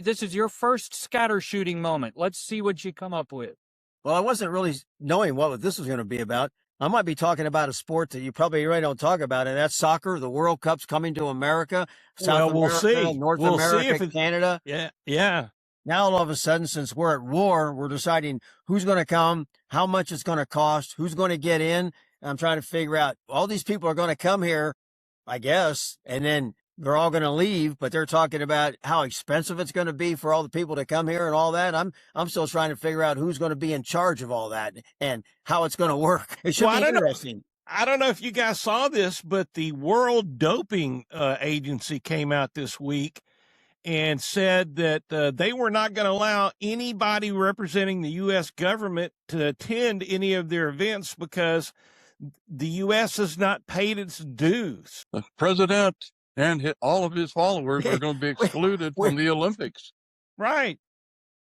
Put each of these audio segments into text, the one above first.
This is your first scatter shooting moment. Let's see what you come up with. Well, I wasn't really knowing what this was going to be about. I might be talking about a sport that you probably really don't talk about, and that's soccer. The World Cup's coming to America, South we'll America, see. North We'll see America, if Canada. Yeah. Now, all of a sudden, since we're at war, we're deciding who's going to come, how much it's going to cost, who's going to get in. I'm trying to figure out, all these people are going to come here, I guess, and then they're all going to leave, but they're talking about how expensive it's going to be for all the people to come here and all that. I'm still trying to figure out who's going to be in charge of all that and how it's going to work. It should be interesting. I don't know if you guys saw this, but the World Doping Agency came out this week and said that they were not going to allow anybody representing the U.S. government to attend any of their events because the U.S. has not paid its dues. The president and all of his followers are going to be excluded from the Olympics. Right.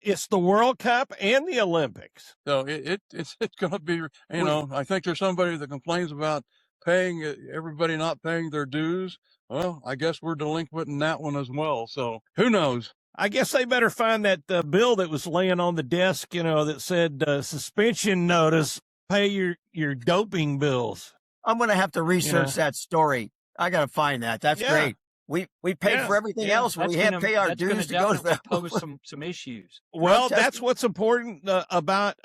It's the World Cup and the Olympics. So it's going to be, I think there's somebody that complains about everybody not paying their dues. Well, I guess we're delinquent in that one as well. So who knows? I guess they better find that bill that was laying on the desk, that said suspension notice, pay your doping bills. I'm going to have to research that story. I got to find that. That's great. We paid for everything else. We have to pay our dues to go to that. Pose some issues. Well, that's what's important about.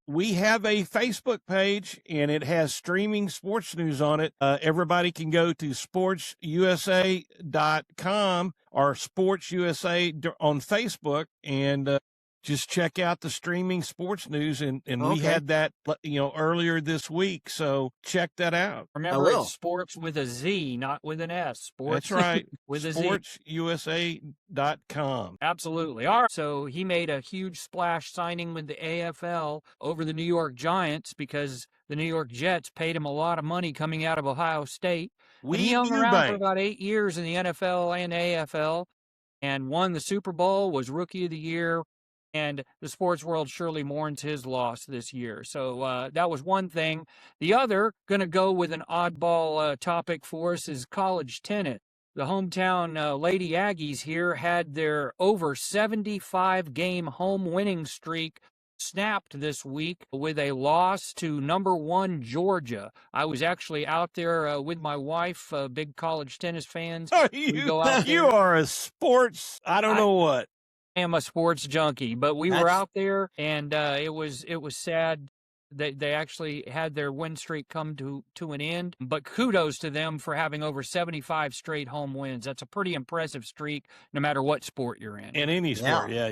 We have a Facebook page, and it has streaming sports news on it. Everybody can go to Sportz-USA.com or Sportz-USA on Facebook and just check out the streaming sports news. And we had that, earlier this week. So check that out. Remember, it's sports with a Z, not with an S. Sports. That's right. With a Z. Sportz-USA.com. Absolutely. All right. So he made a huge splash signing with the AFL over the New York Giants because the New York Jets paid him a lot of money coming out of Ohio State. He hung around for about 8 years in the NFL and AFL and won the Super Bowl, was Rookie of the Year. And the sports world surely mourns his loss this year. So that was one thing. The other, going to go with an oddball topic for us, is college tennis. The hometown Lady Aggies here had their over 75-game home winning streak snapped this week with a loss to number 1 Georgia. I was actually out there with my wife, big college tennis fans. You are a sports, I don't know what. I am a sports junkie, but we were out there, and it was sad that they actually had their win streak come to an end. But kudos to them for having over 75 straight home wins. That's a pretty impressive streak, no matter what sport you're in. In any sport, yeah.